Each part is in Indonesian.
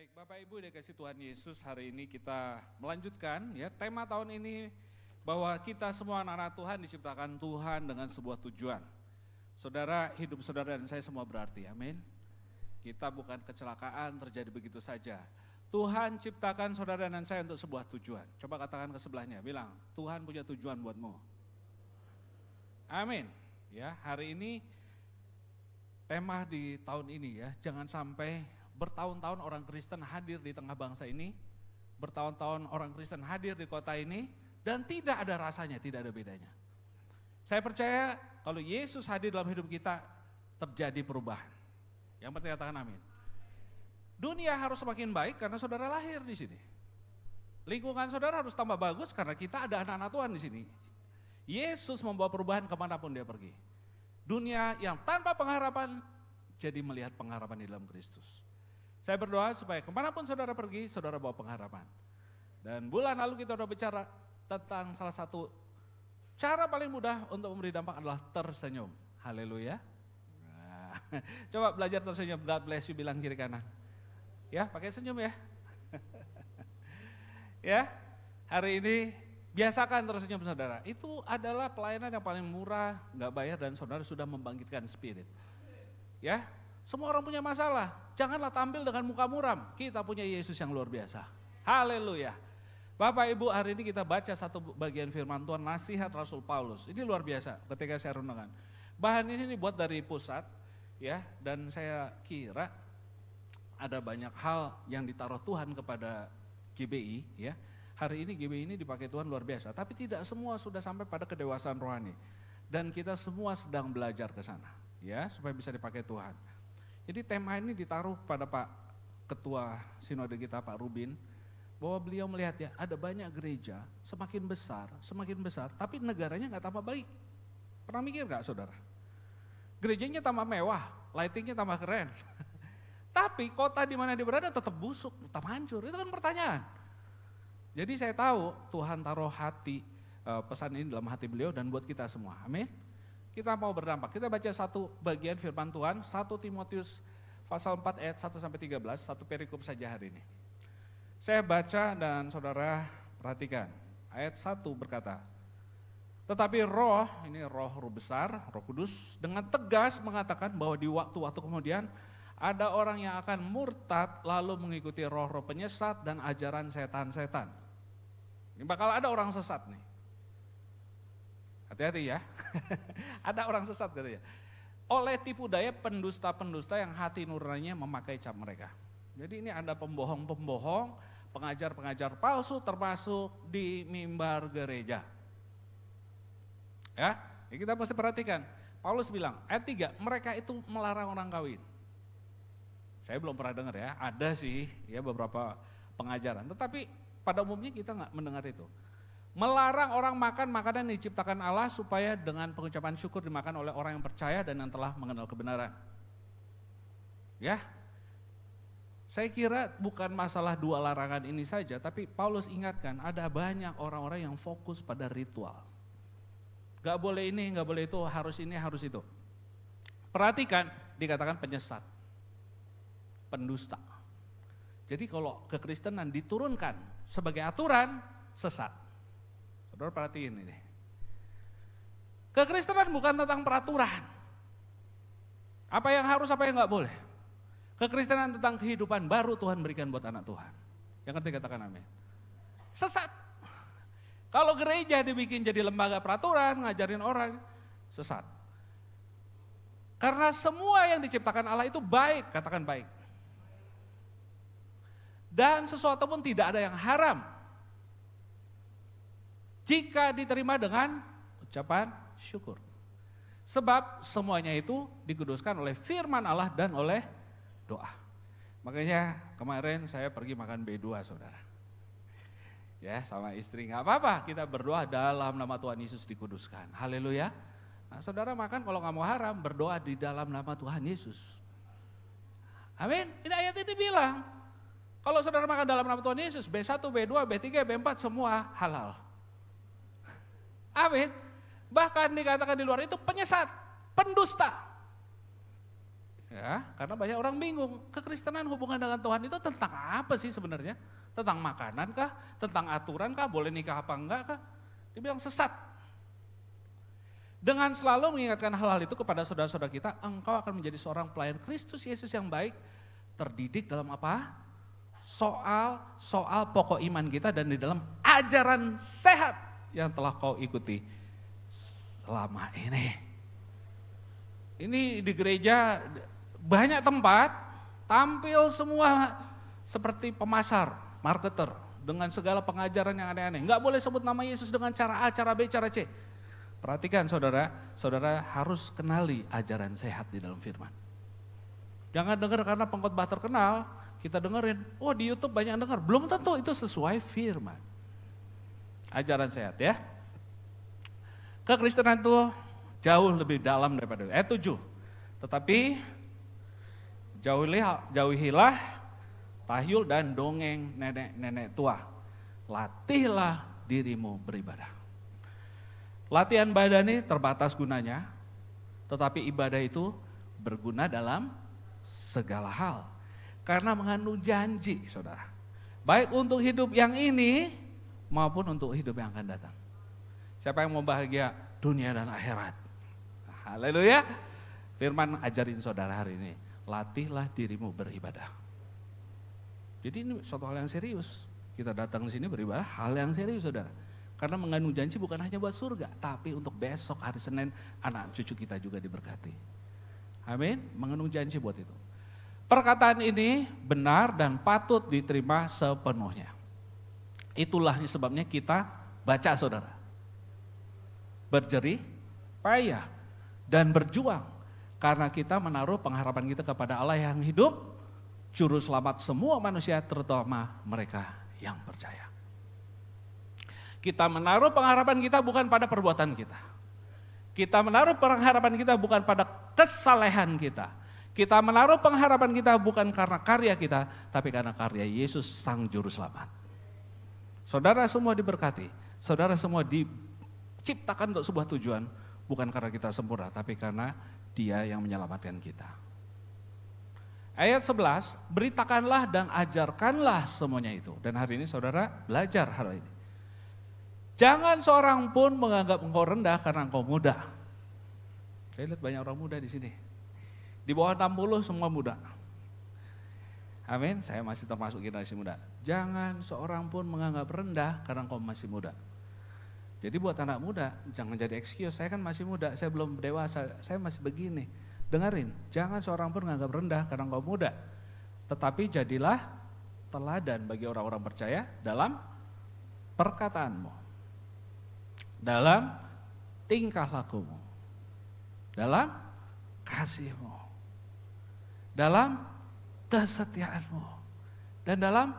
Baik, Bapak Ibu dikasih Tuhan Yesus, hari ini kita melanjutkan ya tema tahun ini bahwa kita semua anak-anak Tuhan diciptakan Tuhan dengan sebuah tujuan. Saudara, hidup saudara dan saya semua berarti, amin. Kita bukan kecelakaan terjadi begitu saja. Tuhan ciptakan saudara dan saya untuk sebuah tujuan. Coba katakan ke sebelahnya, bilang, Tuhan punya tujuan buatmu. Amin. Ya, hari ini tema di tahun ini ya, jangan sampai bertahun-tahun orang Kristen hadir di tengah bangsa ini, bertahun-tahun orang Kristen hadir di kota ini, dan tidak ada rasanya, tidak ada bedanya. Saya percaya kalau Yesus hadir dalam hidup kita, terjadi perubahan. Yang penting katakan amin. Dunia harus semakin baik karena saudara lahir di sini. Lingkungan saudara harus tambah bagus karena kita ada anak-anak Tuhan di sini. Yesus membawa perubahan kemanapun dia pergi. Dunia yang tanpa pengharapan, jadi melihat pengharapan di dalam Kristus. Saya berdoa supaya kemanapun saudara pergi, saudara bawa pengharapan. Dan bulan lalu kita sudah bicara tentang salah satu cara paling mudah untuk memberi dampak adalah tersenyum. Haleluya. Nah, coba belajar tersenyum, God bless you, bilang kiri kanan. Ya, pakai senyum ya. Ya, hari ini biasakan tersenyum saudara. Itu adalah pelayanan yang paling murah, gak bayar, dan saudara sudah membangkitkan spirit. Ya, semua orang punya masalah, janganlah tampil dengan muka muram. Kita punya Yesus yang luar biasa. Haleluya. Bapak Ibu, hari ini kita baca satu bagian firman Tuhan, nasihat Rasul Paulus. Ini luar biasa ketika saya renungkan. Bahan ini dibuat dari pusat, ya, dan saya kira ada banyak hal yang ditaruh Tuhan kepada GBI, ya. Hari ini GBI ini dipakai Tuhan luar biasa, tapi tidak semua sudah sampai pada kedewasaan rohani. Dan kita semua sedang belajar ke sana, ya, supaya bisa dipakai Tuhan. Jadi tema ini ditaruh pada Pak Ketua Sinode kita, Pak Rubin, bahwa beliau melihat ya ada banyak gereja semakin besar, tapi negaranya nggak tambah baik. Pernah mikir nggak saudara? Gerejanya tambah mewah, lightingnya tambah keren, tapi kota di mana dia berada tetap busuk, tetap hancur. Itu kan pertanyaan. Jadi saya tahu Tuhan taruh hati pesan ini dalam hati beliau dan buat kita semua. Amin. Kita mau berdampak. Kita baca satu bagian firman Tuhan, 1 Timotius pasal 4 ayat 1 sampai 13, satu perikop saja hari ini. Saya baca dan saudara perhatikan. Ayat 1 berkata, tetapi roh, ini roh besar, Roh Kudus, dengan tegas mengatakan bahwa di waktu-waktu kemudian ada orang yang akan murtad lalu mengikuti roh-roh penyesat dan ajaran setan-setan. Ini bakal ada orang sesat nih. Hati-hati ya, ada orang sesat katanya. Oleh tipu daya pendusta-pendusta yang hati nuraninya memakai cap mereka. Jadi ini ada pembohong-pembohong, pengajar-pengajar palsu termasuk di mimbar gereja. Ya, ini kita mesti perhatikan. Paulus bilang, ayat 3, mereka itu melarang orang kawin. Saya belum pernah dengar ya, ada sih ya beberapa pengajaran. Tetapi pada umumnya kita nggak mendengar itu. Melarang orang makan makanan yang diciptakan Allah supaya dengan pengucapan syukur dimakan oleh orang yang percaya dan yang telah mengenal kebenaran. Ya, saya kira bukan masalah dua larangan ini saja, tapi Paulus ingatkan ada banyak orang-orang yang fokus pada ritual. Gak boleh ini, gak boleh itu, harus ini, harus itu. Perhatikan, dikatakan penyesat, pendusta. Jadi kalau kekristenan diturunkan sebagai aturan, sesat. Saudara perhatiin ini. Kekristenan bukan tentang peraturan. Apa yang harus, apa yang gak boleh. Kekristenan tentang kehidupan baru Tuhan berikan buat anak Tuhan. Yang ketiga katakan amin. Sesat. Kalau gereja dibikin jadi lembaga peraturan, ngajarin orang, sesat. Karena semua yang diciptakan Allah itu baik, katakan baik. Dan sesuatu pun tidak ada yang haram. Jika diterima dengan ucapan syukur. Sebab semuanya itu dikuduskan oleh firman Allah dan oleh doa. Makanya kemarin saya pergi makan B2 saudara. Ya sama istri, gak apa-apa kita berdoa dalam nama Tuhan Yesus dikuduskan. Haleluya. Nah, saudara makan kalau gak mau haram berdoa di dalam nama Tuhan Yesus. Amin. Ini ayat ini bilang. Kalau saudara makan dalam nama Tuhan Yesus, B1, B2, B3, B4 semua halal. Amin. Bahkan dikatakan di luar itu penyesat, pendusta. Ya, karena banyak orang bingung, kekristenan hubungan dengan Tuhan itu tentang apa sih sebenarnya? Tentang makanan kah? Tentang aturan kah? Boleh nikah apa enggak kah? Dibilang sesat. Dengan selalu mengingatkan hal-hal itu kepada saudara-saudara kita, engkau akan menjadi seorang pelayan Kristus Yesus yang baik, terdidik dalam apa? Soal pokok iman kita dan di dalam ajaran sehat yang telah kau ikuti selama ini. Ini di gereja banyak tempat tampil semua seperti pemasar, marketer dengan segala pengajaran yang aneh-aneh. Enggak boleh sebut nama Yesus dengan cara A, cara B, cara C. Perhatikan saudara, saudara harus kenali ajaran sehat di dalam firman. Jangan dengar karena pengkhotbah terkenal, kita dengerin, oh di YouTube banyak dengar. Belum tentu itu sesuai firman. Ajaran sehat ya. Kekristenan itu jauh lebih dalam daripada itu. 7. Tetapi jauhilah tahyul dan dongeng nenek-nenek tua. Latihlah dirimu beribadah. Latihan badan ini terbatas gunanya, tetapi ibadah itu berguna dalam segala hal. Karena mengandung janji, saudara. Baik untuk hidup yang ini maupun untuk hidup yang akan datang. Siapa yang mau bahagia dunia dan akhirat? Haleluya. Firman ajarin saudara hari ini, latihlah dirimu beribadah. Jadi ini suatu hal yang serius. Kita datang ke sini beribadah, hal yang serius saudara. Karena mengandung janji bukan hanya buat surga, tapi untuk besok hari Senin anak cucu kita juga diberkati. Amin, mengandung janji buat itu. Perkataan ini benar dan patut diterima sepenuhnya. Itulah sebabnya kita baca saudara. Berjerih payah dan berjuang. Karena kita menaruh pengharapan kita kepada Allah yang hidup, juru selamat semua manusia terutama mereka yang percaya. Kita menaruh pengharapan kita bukan pada perbuatan kita. Kita menaruh pengharapan kita bukan pada kesalehan kita. Kita menaruh pengharapan kita bukan karena karya kita, tapi karena karya Yesus Sang Juru Selamat. Saudara semua diberkati, saudara semua diciptakan untuk sebuah tujuan, bukan karena kita sempurna, tapi karena Dia yang menyelamatkan kita. Ayat 11, beritakanlah dan ajarkanlah semuanya itu. Dan hari ini saudara belajar hal ini. Jangan seorang pun menganggap engkau rendah karena engkau muda. Saya lihat banyak orang muda di sini. Di bawah 60 semua muda. Amin, saya masih termasuk generasi muda. Jangan seorang pun menganggap rendah karena engkau masih muda. Jadi buat anak muda, jangan jadi excuse, saya kan masih muda, saya belum dewasa, saya masih begini. Dengerin, jangan seorang pun menganggap rendah karena engkau muda. Tetapi jadilah teladan bagi orang-orang percaya dalam perkataanmu, dalam tingkah lakumu, dalam kasihmu, dalam kesetiaanmu, dan dalam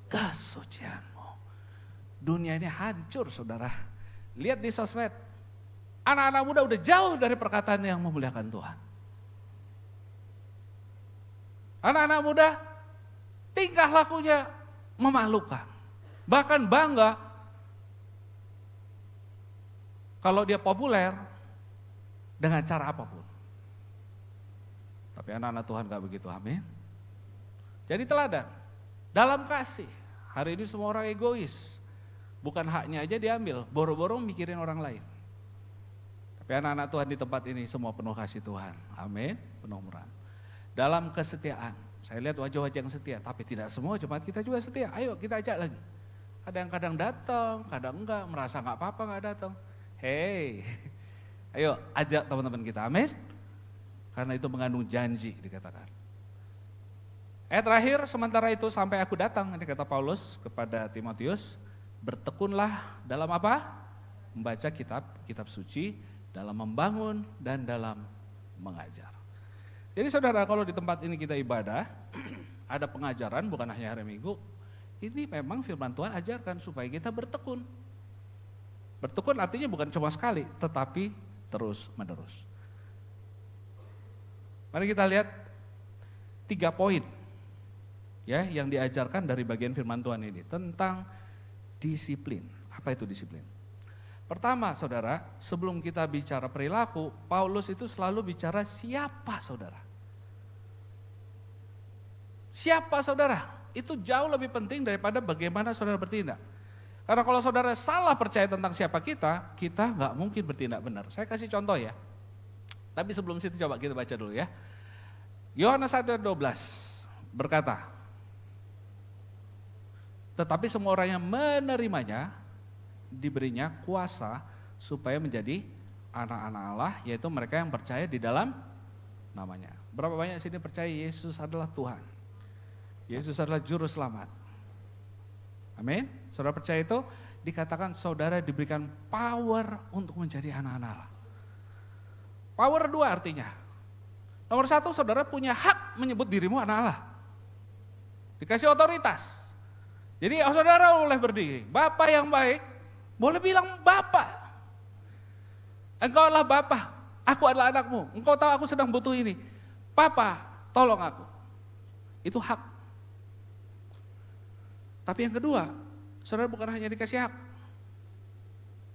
kesucianmu. Dunia ini hancur saudara. Lihat di sosmed, anak-anak muda udah jauh dari perkataan yang memuliakan Tuhan. Anak-anak muda tingkah lakunya memalukan. Bahkan bangga kalau dia populer dengan cara apapun. Tapi anak-anak Tuhan gak begitu, amin. Jadi teladan, dalam kasih. Hari ini semua orang egois. Bukan haknya aja diambil, boro-boro mikirin orang lain. Tapi anak-anak Tuhan di tempat ini semua penuh kasih Tuhan. Amin, penuh murah. Dalam kesetiaan, saya lihat wajah-wajah yang setia, tapi tidak semua jemaat kita juga setia. Ayo kita ajak lagi. Ada yang kadang datang, kadang enggak, merasa enggak apa-apa enggak datang. Hey, ayo ajak teman-teman kita, amin. Karena itu mengandung janji dikatakan. Terakhir, sementara itu sampai aku datang, ini kata Paulus kepada Timotius, bertekunlah dalam apa? Membaca kitab suci, dalam membangun dan dalam mengajar. Jadi saudara, kalau di tempat ini kita ibadah, ada pengajaran bukan hanya hari Minggu, ini memang firman Tuhan ajarkan supaya kita bertekun. Bertekun artinya bukan cuma sekali, tetapi terus menerus. Mari kita lihat 3 poin ya yang diajarkan dari bagian firman Tuhan ini tentang disiplin. Apa itu disiplin? Pertama saudara, sebelum kita bicara perilaku, Paulus itu selalu bicara siapa saudara. Siapa saudara? Itu jauh lebih penting daripada bagaimana saudara bertindak. Karena kalau saudara salah percaya tentang siapa kita nggak mungkin bertindak benar. Saya kasih contoh ya. Tapi sebelum situ coba kita baca dulu ya. Yohanes 1:12 berkata, tetapi semua orang yang menerimanya diberinya kuasa supaya menjadi anak-anak Allah, yaitu mereka yang percaya di dalam namanya. Berapa banyak sini percaya Yesus adalah Tuhan? Yesus adalah juru selamat. Amin. Saudara percaya itu? Dikatakan saudara diberikan power untuk menjadi anak-anak Allah. Power dua artinya. Nomor satu, saudara punya hak menyebut dirimu anak Allah. Dikasih otoritas. Jadi saudara boleh berdiri, Bapa yang baik, boleh bilang Bapa. Engkau adalah Bapa, aku adalah anakmu. Engkau tahu aku sedang butuh ini. Papa, tolong aku. Itu hak. Tapi yang kedua, saudara bukan hanya dikasih hak.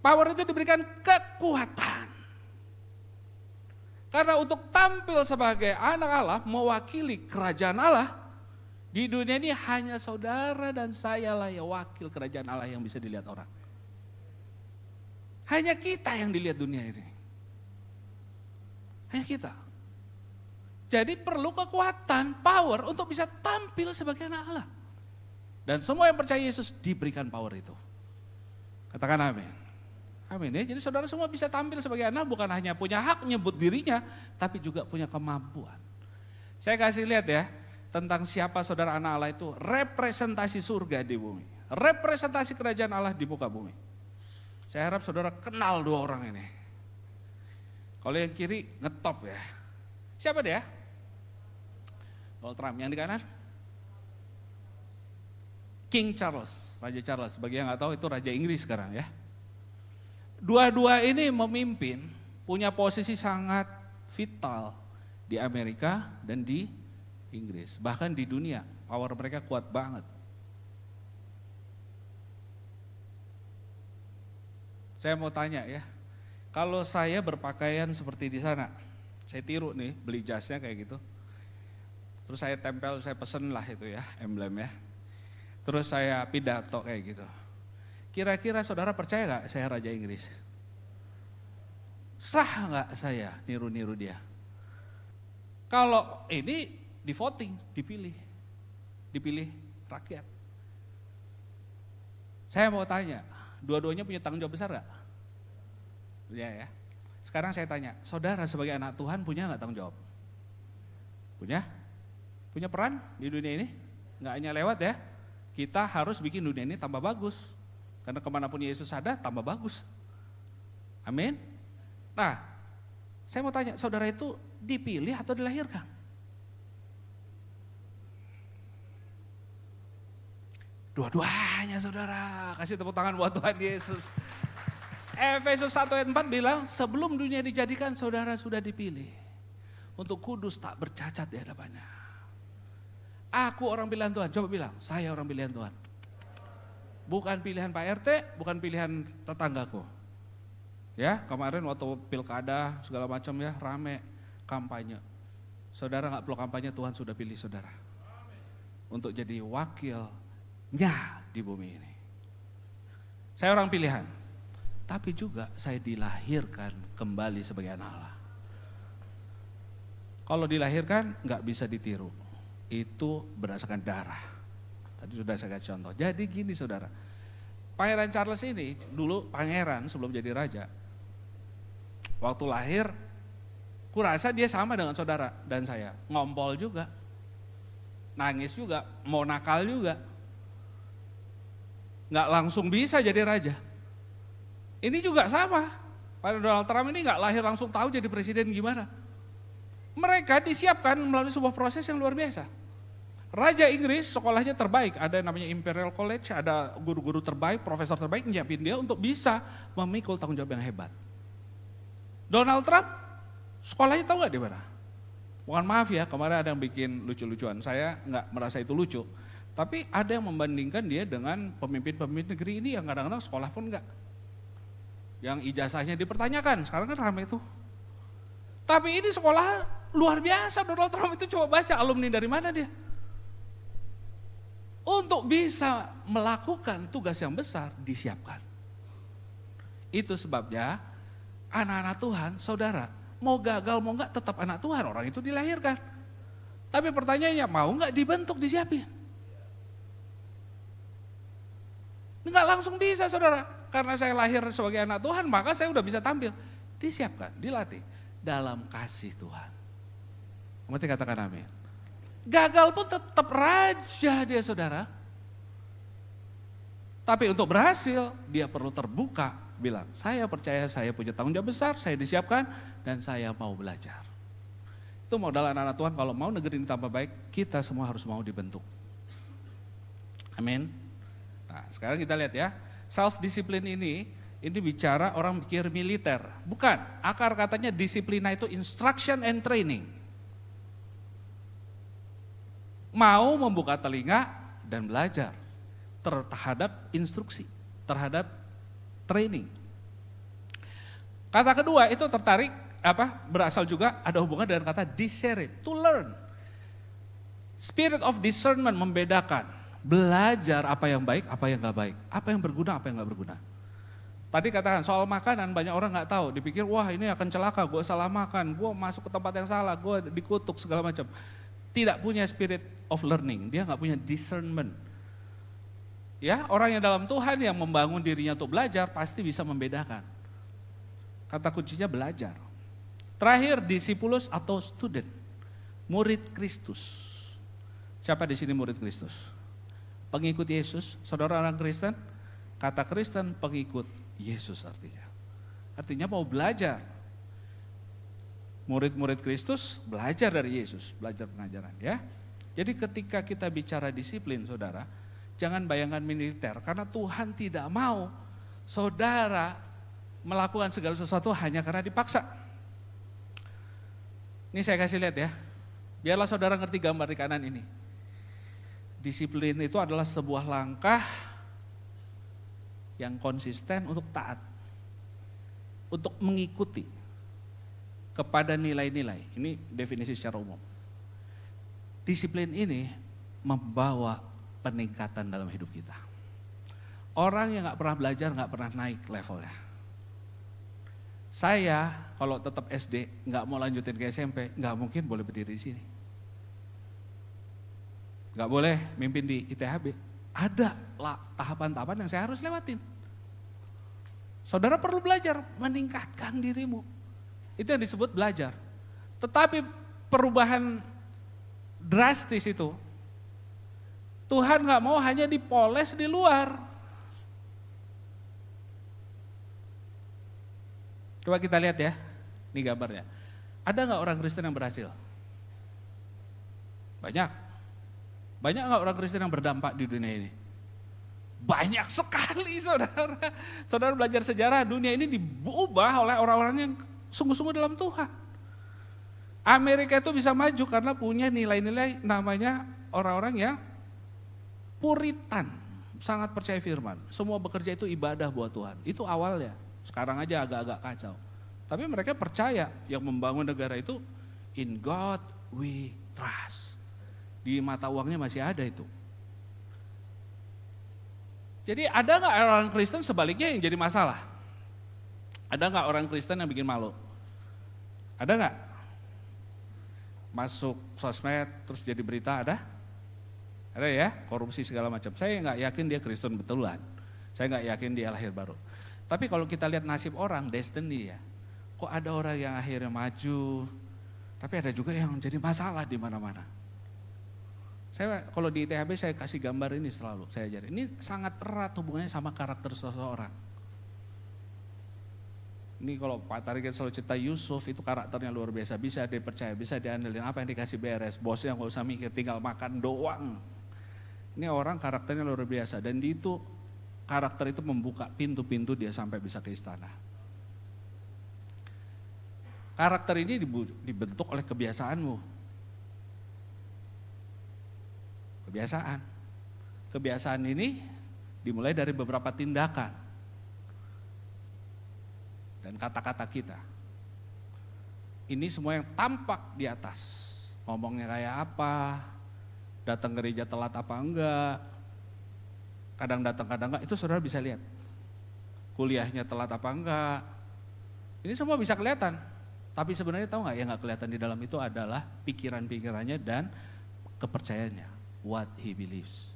Power itu diberikan kekuatan. Karena untuk tampil sebagai anak Allah, mewakili kerajaan Allah, di dunia ini hanya saudara dan saya lah yang wakil kerajaan Allah yang bisa dilihat orang. Hanya kita yang dilihat dunia ini. Hanya kita. Jadi perlu kekuatan, power untuk bisa tampil sebagai anak Allah. Dan semua yang percaya Yesus diberikan power itu. Katakan amin. Amin ya. Jadi saudara semua bisa tampil sebagai anak, bukan hanya punya hak nyebut dirinya, tapi juga punya kemampuan. Saya kasih lihat ya, tentang siapa saudara anak Allah itu, representasi surga di bumi. Representasi kerajaan Allah di muka bumi. Saya harap saudara kenal dua orang ini. Kalau yang kiri ngetop ya. Siapa dia? Donald Trump. Yang di kanan? King Charles, Raja Charles. Bagi yang nggak tahu itu Raja Inggris sekarang ya. Dua-dua ini memimpin, punya posisi sangat vital di Amerika dan di Inggris. Bahkan di dunia, power mereka kuat banget. Saya mau tanya ya, kalau saya berpakaian seperti di sana, saya tiru nih, beli jasnya kayak gitu. Terus saya tempel, saya pesen lah itu ya, emblem ya. Terus saya pidato kayak gitu. Kira-kira saudara percaya gak saya Raja Inggris? Sah gak saya niru-niru dia? Kalau ini di voting, dipilih rakyat. Saya mau tanya, dua-duanya punya tanggung jawab besar gak? Ya. Sekarang saya tanya, saudara sebagai anak Tuhan punya gak tanggung jawab? Punya? Punya peran di dunia ini? Gak hanya lewat ya, kita harus bikin dunia ini tambah bagus. Karena kemanapun Yesus ada, tambah bagus. Amin. Nah, saya mau tanya, saudara itu dipilih atau dilahirkan? Dua-duanya saudara, kasih tepuk tangan buat Tuhan Yesus. Efesus 1:4 bilang, sebelum dunia dijadikan saudara sudah dipilih. Untuk kudus tak bercacat di hadapannya. Aku orang pilihan Tuhan, coba bilang, saya orang pilihan Tuhan. Bukan pilihan Pak RT, bukan pilihan tetanggaku. Ya, kemarin waktu pilkada segala macam ya, rame kampanye. Saudara gak perlu kampanye, Tuhan sudah pilih saudara. Untuk jadi wakilnya di bumi ini. Saya orang pilihan, tapi juga saya dilahirkan kembali sebagai anak Allah. Kalau dilahirkan gak bisa ditiru, itu berdasarkan darah. Tadi sudah saya kasih contoh. Jadi gini saudara, Pangeran Charles ini dulu pangeran sebelum jadi raja. Waktu lahir, kurasa dia sama dengan saudara dan saya. Ngompol juga, nangis juga, mau nakal juga. Nggak langsung bisa jadi raja. Ini juga sama. Pada Donald Trump ini nggak lahir langsung tahu jadi presiden gimana. Mereka disiapkan melalui sebuah proses yang luar biasa. Raja Inggris sekolahnya terbaik, ada namanya Imperial College, ada guru-guru terbaik, profesor terbaik nyiapin dia untuk bisa memikul tanggung jawab yang hebat. Donald Trump, sekolahnya tahu gak di mana? Bukan maaf ya, kemarin ada yang bikin lucu-lucuan, saya nggak merasa itu lucu. Tapi ada yang membandingkan dia dengan pemimpin-pemimpin negeri ini yang kadang-kadang sekolah pun enggak. Yang ijazahnya dipertanyakan, sekarang kan ramai itu. Tapi ini sekolah luar biasa, Donald Trump itu coba baca alumni dari mana dia. untuk bisa melakukan tugas yang besar disiapkan. Itu sebabnya anak-anak Tuhan, saudara, mau gagal mau enggak tetap anak Tuhan, orang itu dilahirkan. Tapi pertanyaannya, mau enggak dibentuk, disiapin? Enggak langsung bisa, saudara. Karena saya lahir sebagai anak Tuhan, maka saya udah bisa tampil. Disiapkan, dilatih dalam kasih Tuhan. Mesti katakan amin. Gagal pun tetap raja dia, saudara. Tapi untuk berhasil, dia perlu terbuka. Bilang, saya percaya saya punya tanggung jawab besar, saya disiapkan, dan saya mau belajar. Itu modal anak-anak Tuhan, kalau mau negeri ini tambah baik, kita semua harus mau dibentuk. Amin. Nah, sekarang kita lihat ya, self-discipline ini bicara orang pikir militer. Bukan, akar katanya disiplina itu instruction and training. Mau membuka telinga dan belajar terhadap instruksi, terhadap training. Kata kedua itu berasal juga ada hubungan dengan kata discern, to learn. Spirit of discernment membedakan, belajar apa yang baik, apa yang gak baik, apa yang berguna, apa yang gak berguna. Tadi katakan soal makanan banyak orang gak tahu, dipikir wah ini akan celaka, gue salah makan, gue masuk ke tempat yang salah, gue dikutuk segala macam. Tidak punya spirit of learning, dia gak punya discernment. Ya, orang yang dalam Tuhan yang membangun dirinya untuk belajar pasti bisa membedakan. Kata kuncinya belajar. Terakhir, discipulus atau student, murid Kristus. Siapa di sini murid Kristus? Pengikut Yesus, saudara orang Kristen? Kata Kristen pengikut Yesus artinya. Artinya mau belajar. Murid-murid Kristus belajar dari Yesus, belajar pengajaran ya. Jadi ketika kita bicara disiplin saudara, jangan bayangkan militer karena Tuhan tidak mau saudara melakukan segala sesuatu hanya karena dipaksa. Ini saya kasih lihat ya, biarlah saudara ngerti gambar di kanan ini. Disiplin itu adalah sebuah langkah yang konsisten untuk taat, untuk mengikuti kepada nilai-nilai. Ini definisi secara umum. Disiplin ini membawa peningkatan dalam hidup kita. Orang yang gak pernah belajar gak pernah naik levelnya. Saya kalau tetap SD gak mau lanjutin ke SMP, gak mungkin boleh berdiri di sini. Gak boleh mimpin di ITHB. Ada tahapan-tahapan yang saya harus lewatin. Saudara perlu belajar meningkatkan dirimu. Itu yang disebut belajar. Tetapi perubahan drastis itu, Tuhan gak mau hanya dipoles di luar. Coba kita lihat ya, ini gambarnya. Ada gak orang Kristen yang berhasil? Banyak. Banyak gak orang Kristen yang berdampak di dunia ini? Banyak sekali saudara. Saudara belajar sejarah, dunia ini diubah oleh orang-orang yang sungguh-sungguh dalam Tuhan. Amerika itu bisa maju karena punya nilai-nilai namanya orang-orang yang Puritan, sangat percaya firman. Semua bekerja itu ibadah buat Tuhan. Itu awalnya, sekarang aja agak-agak kacau. Tapi mereka percaya yang membangun negara itu in God we trust. Di mata uangnya masih ada itu. Jadi ada gak orang Kristen sebaliknya yang jadi masalah? Ada gak orang Kristen yang bikin malu? Ada gak? Masuk sosmed terus jadi berita ada? Ada ya, korupsi segala macam. Saya nggak yakin dia Kristen betulan. Saya nggak yakin dia lahir baru. Tapi kalau kita lihat nasib orang, destiny ya. Kok ada orang yang akhirnya maju, tapi ada juga yang jadi masalah di mana-mana. Saya kalau di ITHB saya kasih gambar ini selalu, saya ajarin. Ini sangat erat hubungannya sama karakter seseorang. Ini kalau Pak Tarik selalu cerita Yusuf itu karakternya luar biasa, bisa dipercaya, bisa diandelin, apa yang dikasih beres, bosnya nggak usah mikir, tinggal makan doang. Ini orang karakternya luar biasa dan itu karakter itu membuka pintu-pintu dia sampai bisa ke istana. Karakter ini dibentuk oleh kebiasaanmu. Kebiasaan. Kebiasaan ini dimulai dari beberapa tindakan dan kata-kata kita. Ini semua yang tampak di atas. Ngomongnya kayak apa, datang gereja telat apa enggak, kadang datang kadang enggak, itu saudara bisa lihat. Kuliahnya telat apa enggak, ini semua bisa kelihatan. Tapi sebenarnya tahu nggak, yang nggak kelihatan di dalam itu adalah pikiran-pikirannya dan kepercayaannya, what he believes.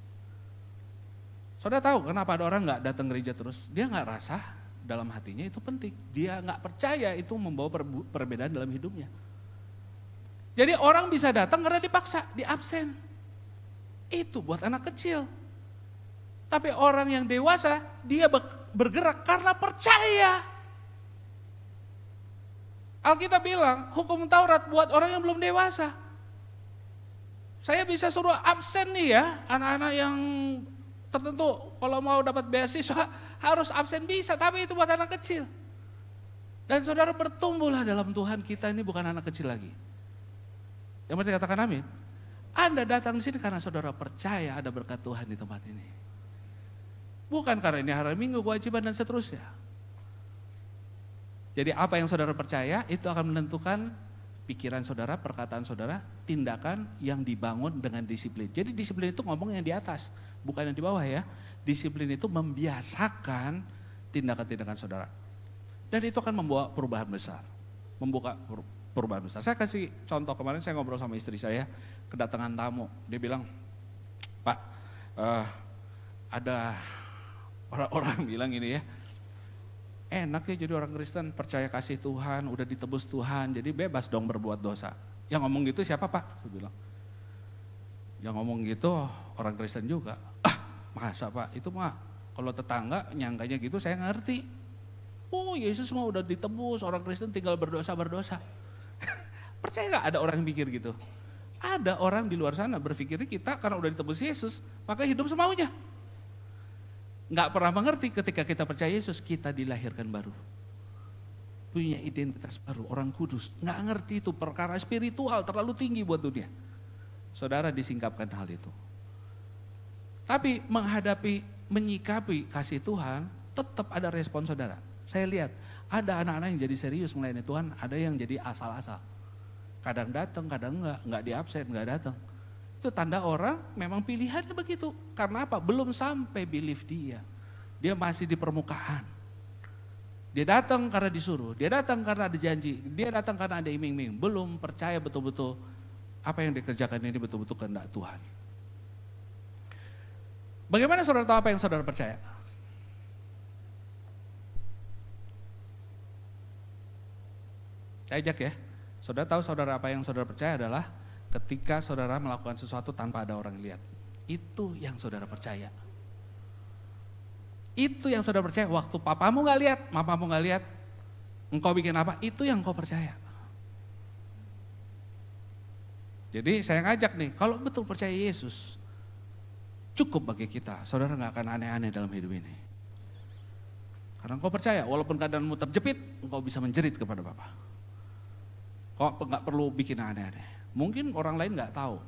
Saudara tahu kenapa ada orang nggak datang gereja terus? Dia nggak rasa dalam hatinya itu penting. Dia nggak percaya itu membawa perbedaan dalam hidupnya. Jadi orang bisa datang karena dipaksa, di absen. Itu buat anak kecil. Tapi orang yang dewasa, dia bergerak karena percaya. Alkitab bilang, hukum Taurat buat orang yang belum dewasa. Saya bisa suruh absen nih ya, anak-anak yang tertentu kalau mau dapat beasiswa harus absen bisa, tapi itu buat anak kecil. Dan saudara bertumbuhlah dalam Tuhan, kita ini bukan anak kecil lagi. Yang penting katakan amin. Anda datang di sini karena saudara percaya ada berkat Tuhan di tempat ini. Bukan karena ini hari Minggu, kewajiban dan seterusnya. Jadi apa yang saudara percaya itu akan menentukan pikiran saudara, perkataan saudara, tindakan yang dibangun dengan disiplin. Jadi disiplin itu ngomong yang di atas, bukan yang di bawah ya. Disiplin itu membiasakan tindakan-tindakan saudara. Dan itu akan membawa perubahan besar. Membuka perubahan besar. Saya kasih contoh, kemarin saya ngobrol sama istri saya, kedatangan tamu. Dia bilang, Pak, ada orang-orang bilang ini ya, enak ya jadi orang Kristen, percaya kasih Tuhan, udah ditebus Tuhan, jadi bebas dong berbuat dosa. Yang ngomong gitu siapa Pak? Saya bilang. Yang ngomong gitu orang Kristen juga. Masa Pak? Itu mah kalau tetangga nyangkanya gitu saya ngerti. Oh Yesus mah udah ditebus, orang Kristen tinggal berdosa-berdosa. Percaya gak ada orang yang mikir gitu? Ada orang di luar sana berpikir kita karena udah ditebus Yesus, maka hidup semaunya. Nggak pernah mengerti ketika kita percaya Yesus, kita dilahirkan baru. Punya identitas baru, orang kudus. Nggak ngerti itu perkara spiritual terlalu tinggi buat dunia. Saudara disingkapkan hal itu. Tapi menghadapi, menyikapi kasih Tuhan, tetap ada respon saudara. Saya lihat, ada anak-anak yang jadi serius melayani Tuhan, ada yang jadi asal-asal. Kadang datang, kadang enggak di absen, enggak datang. Itu tanda orang memang pilihannya begitu. Karena apa? Belum sampai belief dia. Dia masih di permukaan. Dia datang karena disuruh, dia datang karena ada janji, dia datang karena ada iming-iming. Belum percaya betul-betul apa yang dikerjakan ini betul-betul kehendak Tuhan. Bagaimana saudara tahu apa yang saudara percaya? Saya ajak ya. Saudara tahu saudara apa yang saudara percaya adalah ketika saudara melakukan sesuatu tanpa ada orang lihat. Itu yang saudara percaya. Itu yang saudara percaya. Waktu papamu gak lihat, mamamu gak lihat, engkau bikin apa, itu yang engkau percaya. Jadi saya ngajak nih, kalau betul percaya Yesus, cukup bagi kita. Saudara gak akan aneh-aneh dalam hidup ini. Karena engkau percaya, walaupun keadaanmu terjepit, engkau bisa menjerit kepada Bapa. Kau gak perlu bikin aneh-aneh. Mungkin orang lain nggak tahu,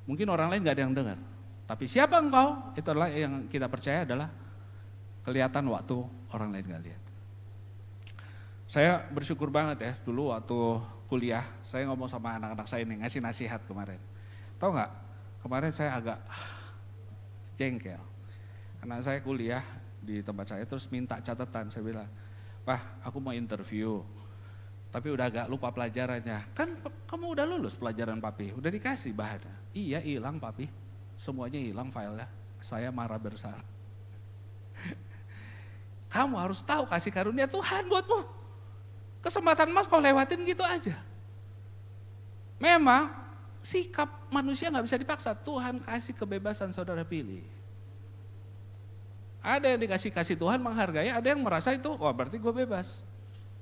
mungkin orang lain nggak ada yang dengar. Tapi siapa engkau? Itu adalah yang kita percaya adalah kelihatan waktu orang lain nggak lihat. Saya bersyukur banget ya, dulu waktu kuliah saya ngomong sama anak-anak saya ini, ngasih nasihat kemarin. Tahu nggak? Kemarin saya agak jengkel. Anak saya kuliah di tempat saya terus minta catatan. Saya bilang, Pak, aku mau interview. Tapi udah agak lupa pelajarannya. Kan kamu udah lulus pelajaran papi, udah dikasih bahannya. Iya hilang papi, semuanya hilang filenya. Saya marah besar. Kamu harus tahu kasih karunia Tuhan buatmu. Kesempatan emas kau lewatin gitu aja. Memang sikap manusia gak bisa dipaksa. Tuhan kasih kebebasan saudara pilih. Ada yang dikasih Tuhan menghargai, ada yang merasa itu, wah berarti gue bebas.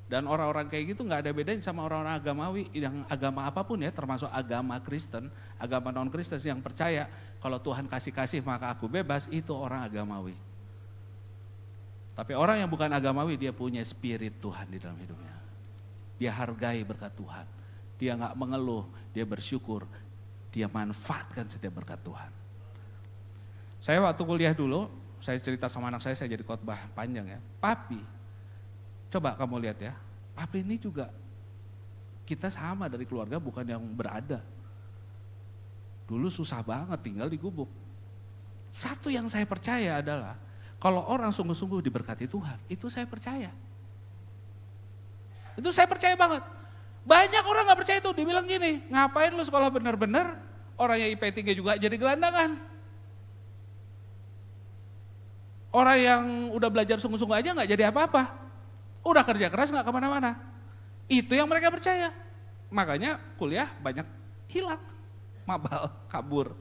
Dan orang-orang kayak gitu gak ada bedanya sama orang-orang agamawi, yang agama apapun ya, termasuk agama Kristen, agama non-Kristen yang percaya kalau Tuhan kasih maka aku bebas, itu orang agamawi. Tapi orang yang bukan agamawi, dia punya spirit Tuhan di dalam hidupnya. Dia hargai berkat Tuhan, dia gak mengeluh, dia bersyukur, dia manfaatkan setiap berkat Tuhan. Saya waktu kuliah dulu, saya cerita sama anak saya jadi khotbah panjang ya, papi. Coba kamu lihat ya, papi ini juga kita sama dari keluarga bukan yang berada. Dulu susah banget tinggal di gubuk. Satu yang saya percaya adalah kalau orang sungguh-sungguh diberkati Tuhan, itu saya percaya. Itu saya percaya banget. Banyak orang gak percaya itu, dibilang gini, ngapain lu sekolah bener-bener, orang yang IP 3 juga jadi gelandangan. Orang yang udah belajar sungguh-sungguh aja gak jadi apa-apa. Udah kerja keras gak kemana-mana. Itu yang mereka percaya. Makanya kuliah banyak hilang, mabal, kabur.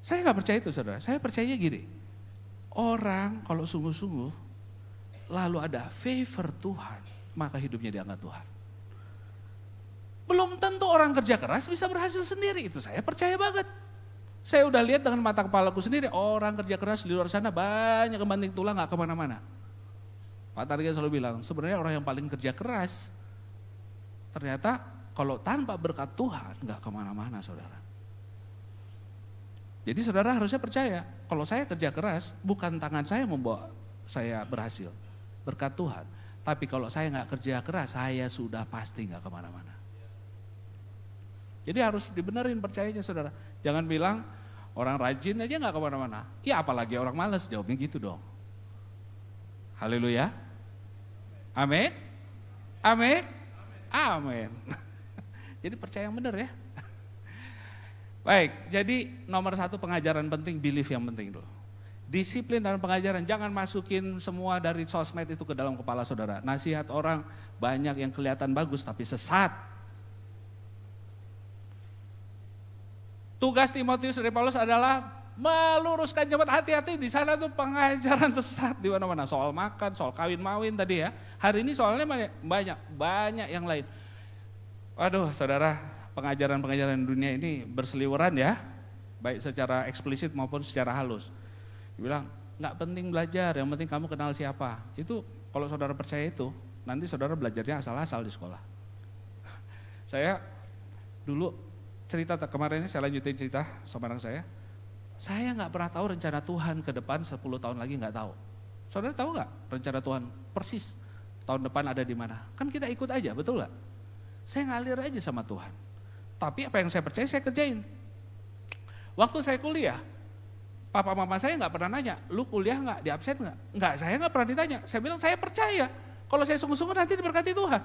Saya gak percaya itu saudara, saya percaya gini. Orang kalau sungguh-sungguh lalu ada favor Tuhan, maka hidupnya diangkat Tuhan. Belum tentu orang kerja keras bisa berhasil sendiri, itu saya percaya banget. Saya udah lihat dengan mata kepalaku sendiri, orang kerja keras di luar sana banyak yang banting tulang gak kemana-mana. Pak Target selalu bilang, sebenarnya orang yang paling kerja keras, ternyata kalau tanpa berkat Tuhan gak kemana-mana saudara. Jadi saudara harusnya percaya, kalau saya kerja keras, bukan tangan saya membawa saya berhasil, berkat Tuhan. Tapi kalau saya gak kerja keras, saya sudah pasti gak kemana-mana. Jadi harus dibenerin percayanya saudara. Jangan bilang orang rajin aja gak kemana-mana. Ya apalagi orang malas, jawabnya gitu dong. Haleluya. Amin. Amin. Amin. Jadi percaya yang benar ya. Baik, jadi nomor 1 pengajaran penting, belief yang penting dulu. Disiplin dalam pengajaran, jangan masukin semua dari sosmed itu ke dalam kepala saudara. Nasihat orang banyak yang kelihatan bagus tapi sesat. Tugas Timotius dari Paulus adalah meluruskan jemaat, hati-hati di sana tuh pengajaran sesat di mana-mana, soal makan, soal kawin-mawin tadi ya. Hari ini soalnya banyak yang lain. Waduh, saudara, pengajaran-pengajaran dunia ini berseliweran ya, baik secara eksplisit maupun secara halus. Dibilang nggak penting belajar, yang penting kamu kenal siapa. Itu kalau saudara percaya itu, nanti saudara belajarnya asal-asal di sekolah. Saya dulu cerita kemarin ini, saya lanjutin cerita sama anak saya nggak pernah tahu rencana Tuhan ke depan 10 tahun lagi, nggak tahu. Saudara tahu nggak rencana Tuhan persis tahun depan ada di mana? Kan kita ikut aja, betul nggak? Saya ngalir aja sama Tuhan. Tapi apa yang saya percaya saya kerjain. Waktu saya kuliah, papa mama saya nggak pernah nanya, lu kuliah nggak, di absen nggak? Nggak, saya nggak pernah ditanya. Saya bilang saya percaya, kalau saya sungguh-sungguh nanti diberkati Tuhan.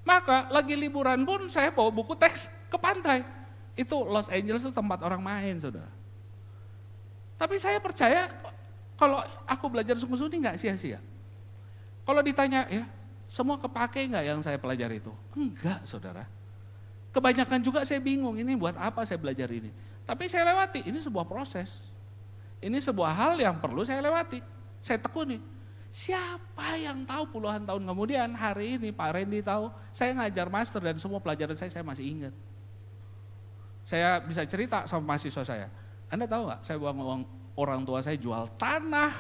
Maka lagi liburan pun saya bawa buku teks ke pantai. Itu Los Angeles itu tempat orang main saudara. Tapi saya percaya kalau aku belajar sungguh-sungguh nggak sia-sia. Kalau ditanya ya, semua kepake nggak yang saya pelajari itu? Enggak saudara. Kebanyakan juga saya bingung, ini buat apa saya belajar ini. Tapi saya lewati, ini sebuah proses. Ini sebuah hal yang perlu saya lewati. Saya tekuni. Siapa yang tahu puluhan tahun kemudian, hari ini Pak Randy tahu, saya ngajar master dan semua pelajaran saya masih ingat. Saya bisa cerita sama mahasiswa saya. Anda tahu nggak, saya buang uang orang tua saya jual tanah,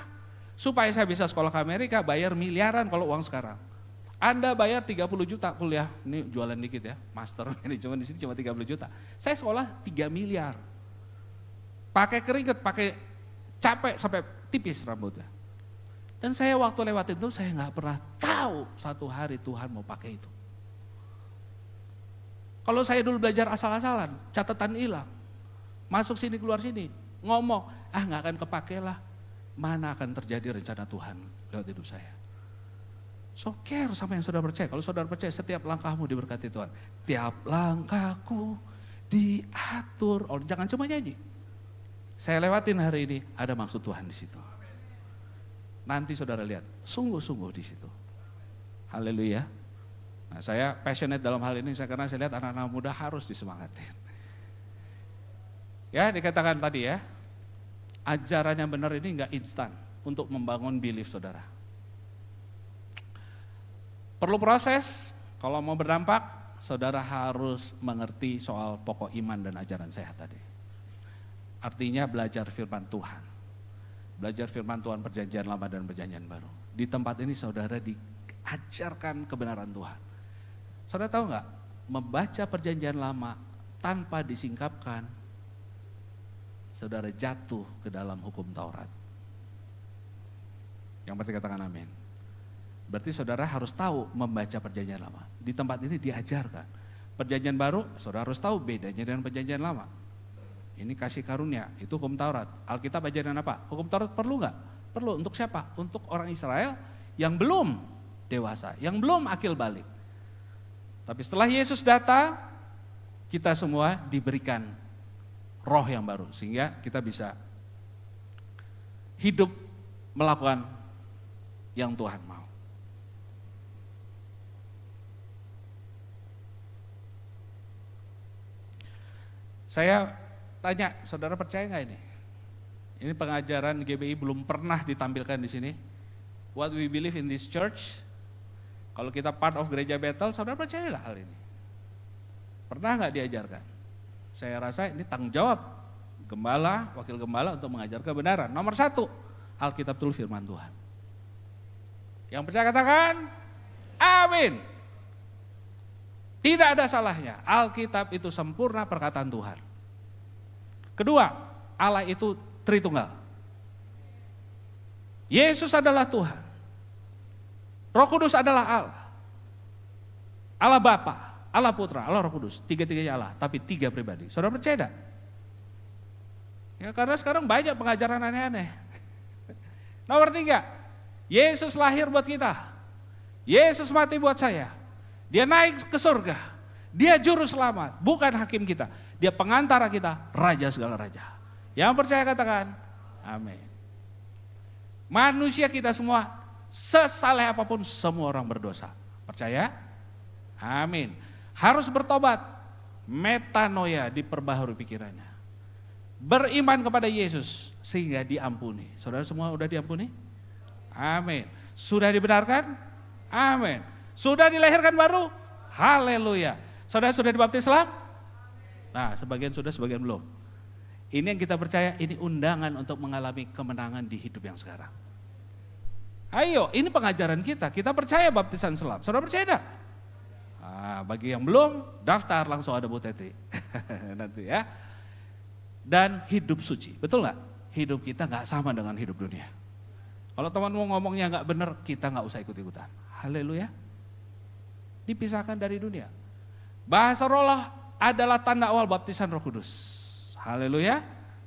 supaya saya bisa sekolah ke Amerika, bayar miliaran kalau uang sekarang. Anda bayar 30 juta kuliah, ini jualan dikit ya, master manajemen di sini cuma 30 juta. Saya sekolah 3 miliar. Pakai keringet, pakai capek sampai tipis rambutnya. Dan saya waktu lewat itu saya nggak pernah tahu satu hari Tuhan mau pakai itu. Kalau saya dulu belajar asal-asalan, catatan hilang, masuk sini keluar sini, ngomong, nggak akan kepake lah. Mana akan terjadi rencana Tuhan lewat hidup saya. So care sama yang saudara percaya. Kalau saudara percaya setiap langkahmu diberkati Tuhan. Tiap langkahku diatur. Oh, jangan cuma nyanyi. Saya lewatin hari ini, ada maksud Tuhan di situ. Nanti saudara lihat, sungguh-sungguh di situ. Haleluya. Nah, saya passionate dalam hal ini karena saya lihat anak-anak muda harus disemangatin. Ya, dikatakan tadi ya, ajaran yang benar ini enggak instan untuk membangun belief saudara. Perlu proses, kalau mau berdampak, saudara harus mengerti soal pokok iman dan ajaran sehat tadi. Artinya belajar firman Tuhan. Belajar firman Tuhan perjanjian lama dan perjanjian baru. Di tempat ini saudara diajarkan kebenaran Tuhan. Saudara tahu nggak, membaca perjanjian lama tanpa disingkapkan, saudara jatuh ke dalam hukum Taurat. Yang berarti katakan amin. Berarti saudara harus tahu membaca perjanjian lama. Di tempat ini diajarkan. Perjanjian baru, saudara harus tahu bedanya dengan perjanjian lama. Ini kasih karunia, itu hukum Taurat. Alkitab ajaran apa? Hukum Taurat perlu nggak? Perlu. Untuk siapa? Untuk orang Israel yang belum dewasa, yang belum akil balik. Tapi setelah Yesus datang, kita semua diberikan roh yang baru. Sehingga kita bisa hidup melakukan yang Tuhan mau. Saya tanya, saudara percaya nggak ini? Ini pengajaran GBI belum pernah ditampilkan di sini. What we believe in this church. Kalau kita part of Gereja Bethel, saudara percaya nggak hal ini? Pernah nggak diajarkan? Saya rasa ini tanggung jawab gembala, wakil gembala untuk mengajar kebenaran. Nomor 1, Alkitab itu firman Tuhan. Yang percaya katakan, amin. Tidak ada salahnya, Alkitab itu sempurna perkataan Tuhan. Kedua, Allah itu Tritunggal. Yesus adalah Tuhan. Roh Kudus adalah Allah. Allah Bapa, Allah Putra, Allah Roh Kudus. Tiga-tiganya Allah, tapi 3 pribadi. Saudara percaya tidak? Ya karena sekarang banyak pengajaran aneh-aneh. Nomor 3, Yesus lahir buat kita. Yesus mati buat saya. Dia naik ke surga. Dia juru selamat, bukan hakim kita. Dia pengantara kita, raja segala raja. Yang percaya katakan, amin. Manusia kita semua, sesaleh apapun, semua orang berdosa. Percaya? Amin. Harus bertobat, metanoia, diperbaharui pikirannya. Beriman kepada Yesus, sehingga diampuni. Saudara semua udah diampuni? Amin. Sudah dibenarkan? Amin. Sudah dilahirkan baru? Haleluya. Saudara sudah dibaptis Islam? Nah, sebagian sudah, sebagian belum. Ini yang kita percaya, ini undangan untuk mengalami kemenangan di hidup yang sekarang. Ayo, ini pengajaran kita. Kita percaya baptisan selam. Saudara percaya enggak? Nah, bagi yang belum, daftar langsung ada Bu Teti. Nanti ya. Dan hidup suci, betul nggak? Hidup kita nggak sama dengan hidup dunia. Kalau teman mau ngomongnya nggak benar, kita nggak usah ikut-ikutan. Haleluya. Dipisahkan dari dunia. Bahasa roh adalah tanda awal baptisan Roh Kudus. Haleluya.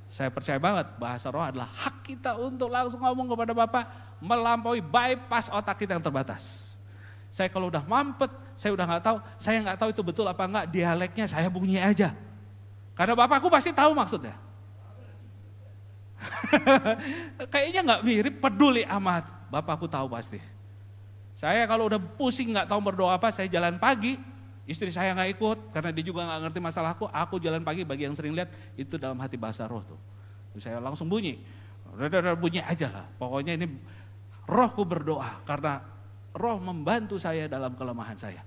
Saya percaya banget bahasa roh adalah hak kita untuk langsung ngomong kepada Bapa, melampaui bypass otak kita yang terbatas. Saya kalau udah mampet, saya udah nggak tahu itu betul apa enggak, dialeknya saya bunyi aja. Karena Bapakku pasti tahu maksudnya. Kayaknya nggak mirip, peduli amat. Bapakku tahu pasti. Saya kalau udah pusing nggak tahu berdoa apa, saya jalan pagi. Istri saya nggak ikut karena dia juga nggak ngerti masalahku. Aku jalan pagi, bagi yang sering lihat itu dalam hati bahasa roh tuh. Saya langsung bunyi, bunyi aja lah. Pokoknya ini rohku berdoa karena roh membantu saya dalam kelemahan saya.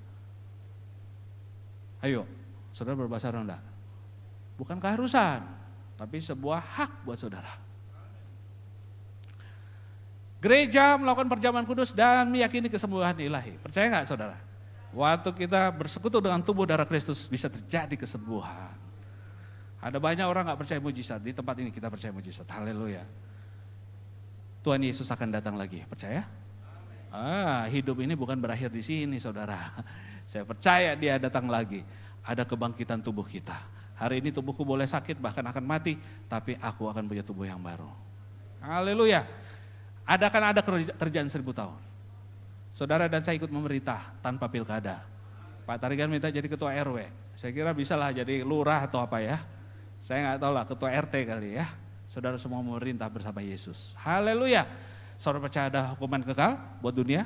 Ayo, saudara berbahasa roh enggak? Bukan keharusan, tapi sebuah hak buat saudara. Gereja melakukan perjamuan kudus dan meyakini kesembuhan ilahi. Percaya nggak saudara? Waktu kita bersekutu dengan tubuh darah Kristus bisa terjadi kesembuhan. Ada banyak orang nggak percaya mujizat, di tempat ini kita percaya mujizat. Haleluya. Tuhan Yesus akan datang lagi, percaya? Hidup ini bukan berakhir di sini saudara. Saya percaya dia datang lagi. Ada kebangkitan tubuh kita. Hari ini tubuhku boleh sakit, bahkan akan mati, tapi aku akan punya tubuh yang baru. Haleluya. Ada kerjaan 1000 tahun. Saudara dan saya ikut memerintah tanpa pilkada. Pak Tarigan minta jadi ketua RW. Saya kira bisa lah jadi lurah atau apa ya. Saya nggak tahu lah, ketua RT kali ya. Saudara semua memerintah bersama Yesus. Haleluya. Saudara percaya ada hukuman kekal buat dunia?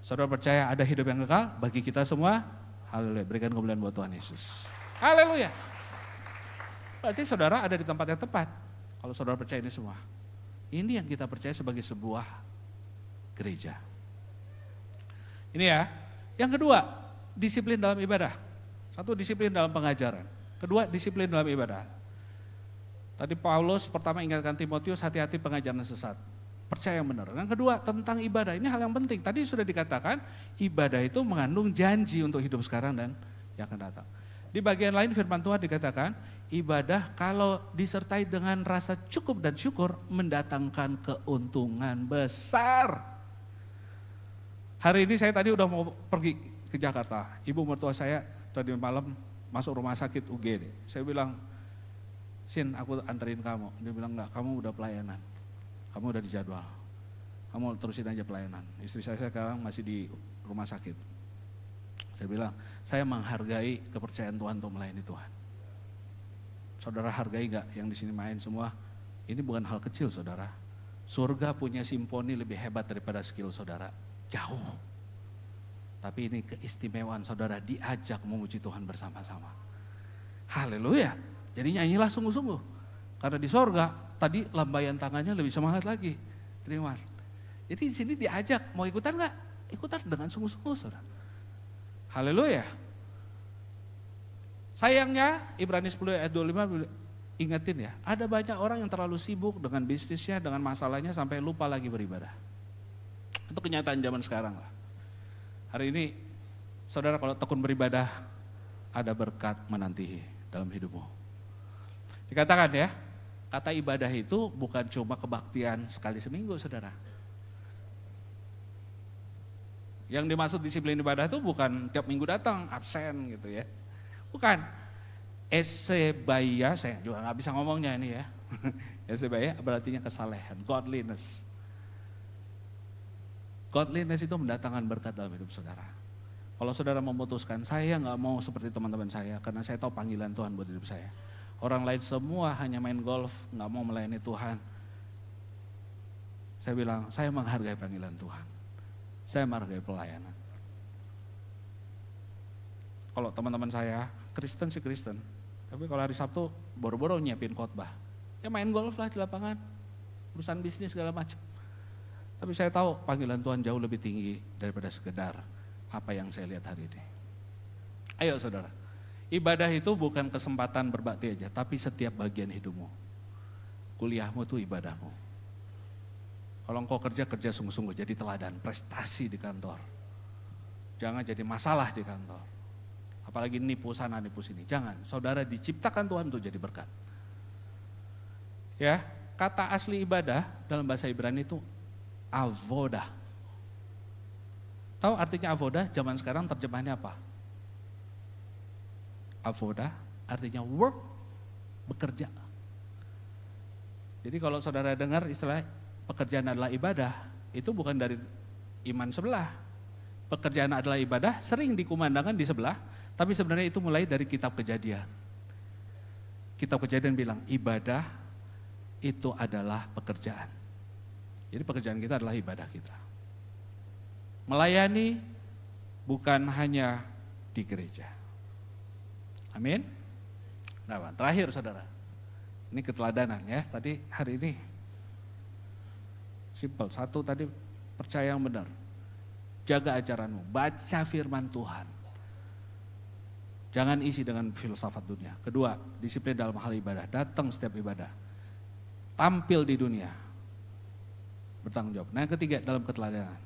Saudara percaya ada hidup yang kekal bagi kita semua? Haleluya. Berikan kemuliaan buat Tuhan Yesus. Haleluya. Berarti saudara ada di tempat yang tepat. Kalau saudara percaya ini semua. Ini yang kita percaya sebagai sebuah gereja. Ini ya. Yang kedua, disiplin dalam ibadah. Satu, disiplin dalam pengajaran. Kedua, disiplin dalam ibadah. Tadi Paulus pertama ingatkan Timotius, hati-hati pengajaran sesat. Percaya yang benar. Yang kedua, tentang ibadah. Ini hal yang penting. Tadi sudah dikatakan, ibadah itu mengandung janji untuk hidup sekarang dan yang akan datang. Di bagian lain firman Tuhan dikatakan, ibadah kalau disertai dengan rasa cukup dan syukur mendatangkan keuntungan besar. Hari ini saya tadi udah mau pergi ke Jakarta. Ibu mertua saya tadi malam masuk rumah sakit UGD. Saya bilang, Sin, aku anterin kamu. Dia bilang, enggak, kamu udah pelayanan. Kamu udah dijadwal. Kamu terusin aja pelayanan. Istri saya sekarang masih di rumah sakit. Saya bilang, saya menghargai kepercayaan Tuhan untuk melayani Tuhan. Saudara hargai gak yang di sini main semua? Ini bukan hal kecil, saudara. Surga punya simfoni lebih hebat daripada skill saudara. Jauh. Tapi ini keistimewaan saudara, diajak memuji Tuhan bersama-sama. Haleluya. Jadi nyanyilah sungguh-sungguh. Karena di sorga, tadi lambaian tangannya lebih semangat lagi. Terima. Jadi di sini diajak, mau ikutan gak? Ikutan dengan sungguh-sungguh, saudara. Haleluya. Sayangnya Ibrani 10 ayat 25 ingetin ya, ada banyak orang yang terlalu sibuk dengan bisnisnya, dengan masalahnya sampai lupa lagi beribadah. Itu kenyataan zaman sekarang lah. Hari ini saudara kalau tekun beribadah, ada berkat menanti dalam hidupmu. Dikatakan ya, kata ibadah itu bukan cuma kebaktian sekali seminggu, saudara. Yang dimaksud disiplin ibadah itu bukan tiap minggu datang, absen gitu ya. Bukan. Esebaya, saya juga nggak bisa ngomongnya ini ya. Esebaya berarti kesalehan, godliness. Godliness itu mendatangkan berkat dalam hidup saudara. Kalau saudara memutuskan, saya nggak mau seperti teman-teman saya, karena saya tahu panggilan Tuhan buat hidup saya. Orang lain semua hanya main golf, nggak mau melayani Tuhan. Saya bilang, saya menghargai panggilan Tuhan. Saya menghargai pelayanan. Kalau teman-teman saya, Kristen sih Kristen. Tapi kalau hari Sabtu, boro-boro nyiapin khotbah. Ya main golf lah di lapangan, urusan bisnis segala macam. Tapi saya tahu panggilan Tuhan jauh lebih tinggi daripada sekedar apa yang saya lihat hari ini. Ayo saudara, ibadah itu bukan kesempatan berbakti aja, tapi setiap bagian hidupmu. Kuliahmu itu ibadahmu. Kalau engkau kerja sungguh-sungguh, jadi teladan, prestasi di kantor. Jangan jadi masalah di kantor. Apalagi nipu sana, nipu sini. Jangan, saudara diciptakan Tuhan untuk jadi berkat. Ya, kata asli ibadah dalam bahasa Ibrani itu avodah. Tahu artinya avodah? Zaman sekarang terjemahannya apa? Avodah artinya work, bekerja. Jadi kalau saudara dengar istilah pekerjaan adalah ibadah, itu bukan dari iman sebelah. Pekerjaan adalah ibadah sering dikumandangkan di sebelah, tapi sebenarnya itu mulai dari kitab Kejadian. Kitab Kejadian bilang ibadah itu adalah pekerjaan. Jadi pekerjaan kita adalah ibadah kita. Melayani bukan hanya di gereja. Amin. Nah, terakhir saudara, ini keteladanan ya. Tadi hari ini simple. Satu tadi percaya yang benar. Jaga ajaranmu, baca firman Tuhan. Jangan isi dengan filsafat dunia. Kedua, disiplin dalam hal ibadah. Datang setiap ibadah. Tampil di dunia. Bertanggung jawab. Nah yang ketiga, dalam keteladanan.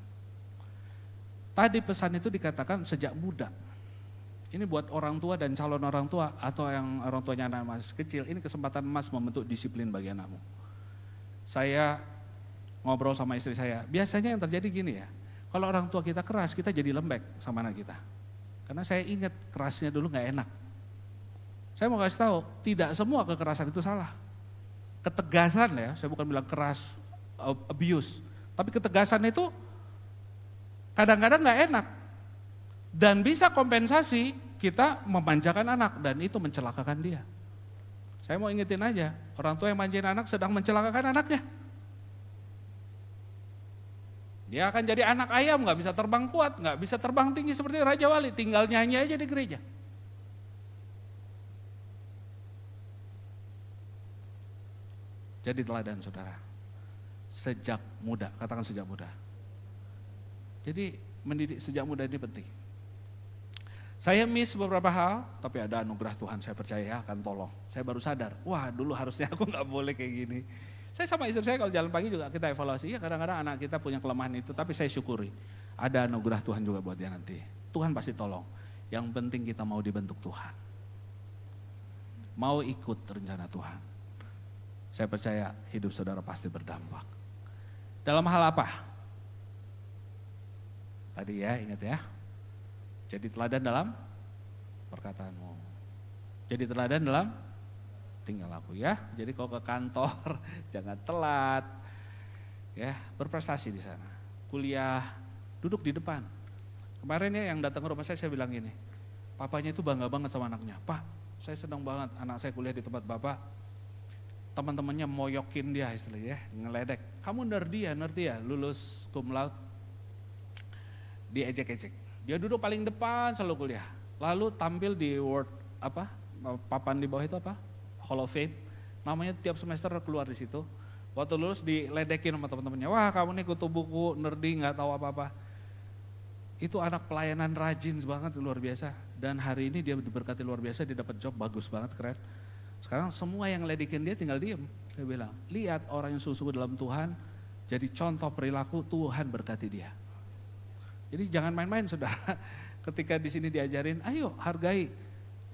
Tadi pesan itu dikatakan sejak muda. Ini buat orang tua dan calon orang tua atau yang orang tuanya anak masih kecil. Ini kesempatan emas membentuk disiplin bagi anakmu. Saya ngobrol sama istri saya. Biasanya yang terjadi gini ya. Kalau orang tua kita keras, kita jadi lembek sama anak kita. Karena saya ingat kerasnya dulu gak enak. Saya mau kasih tahu, tidak semua kekerasan itu salah. Ketegasan ya, saya bukan bilang keras, abuse. Tapi ketegasan itu kadang-kadang gak enak. Dan bisa kompensasi kita memanjakan anak dan itu mencelakakan dia. Saya mau ingetin aja, orang tua yang manjain anak sedang mencelakakan anaknya. Dia akan jadi anak ayam, gak bisa terbang kuat, gak bisa terbang tinggi seperti Raja Wali, tinggal nyanyi aja di gereja. Jadi teladan saudara, sejak muda, katakan sejak muda. Jadi mendidik sejak muda ini penting. Saya miss beberapa hal, tapi ada anugerah Tuhan, saya percaya akan tolong. Saya baru sadar, wah dulu harusnya aku gak boleh kayak gini. Saya sama istri saya kalau jalan pagi juga kita evaluasi, ya kadang-kadang anak kita punya kelemahan itu, tapi saya syukuri. Ada anugerah Tuhan juga buat dia nanti. Tuhan pasti tolong. Yang penting kita mau dibentuk Tuhan. Mau ikut rencana Tuhan. Saya percaya hidup saudara pasti berdampak. Dalam hal apa? Tadi ya, ingat ya. Jadi teladan dalam perkataanmu. Jadi teladan dalam tinggal aku ya. Jadi kalau ke kantor jangan telat, ya berprestasi di sana. Kuliah duduk di depan. Kemarin ya yang datang ke rumah saya bilang gini, papanya itu bangga banget sama anaknya. Pak, saya senang banget anak saya kuliah di tempat bapak. Teman-temannya moyokin dia istilahnya, ngeledek. Kamu nerdy ya, lulus cum laude, diejek-ejek. Dia duduk paling depan selalu kuliah. Lalu tampil di papan di bawah itu Hall of Fame. Namanya tiap semester keluar di situ. Waktu lulus diledekin sama teman-temannya. Wah, kamu nih kutu buku, nerdy, nggak tahu apa-apa. Itu anak pelayanan rajin banget, luar biasa. Dan hari ini dia diberkati luar biasa, dia dapat job bagus banget, keren. Sekarang semua yang ledekin dia tinggal diem. Saya bilang, lihat orang yang sungguh dalam Tuhan, jadi contoh perilaku, Tuhan berkati dia. Jadi jangan main-main saudara. Ketika di sini diajarin, ayo hargai.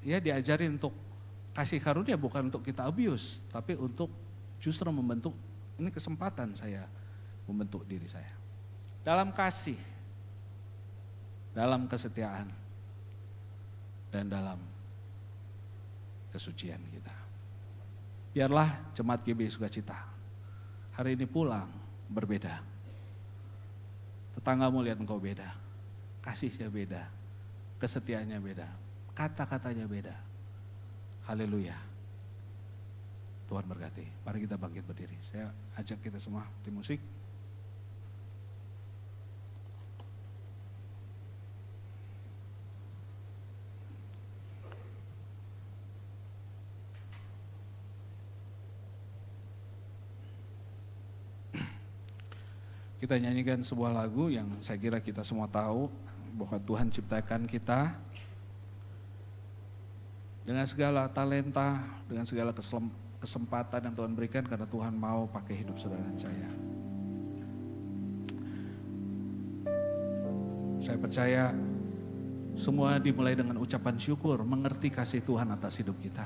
Ya diajarin untuk kasih karunia, bukan untuk kita abuse, tapi untuk justru membentuk. Ini kesempatan saya membentuk diri saya. Dalam kasih, dalam kesetiaan, dan dalam kesucian kita. Biarlah Jemaat GB Sukacita hari ini pulang berbeda. Tetanggamu lihat engkau beda, kasihnya beda, kesetiaannya beda, kata-katanya beda. Haleluya. Tuhan berkati. Mari kita bangkit berdiri. Saya ajak kita semua tim musik. Kita nyanyikan sebuah lagu yang saya kira kita semua tahu bahwa Tuhan ciptakan kita dengan segala talenta, dengan segala kesempatan yang Tuhan berikan karena Tuhan mau pakai hidup saudara dan saya. Saya percaya semua dimulai dengan ucapan syukur, mengerti kasih Tuhan atas hidup kita.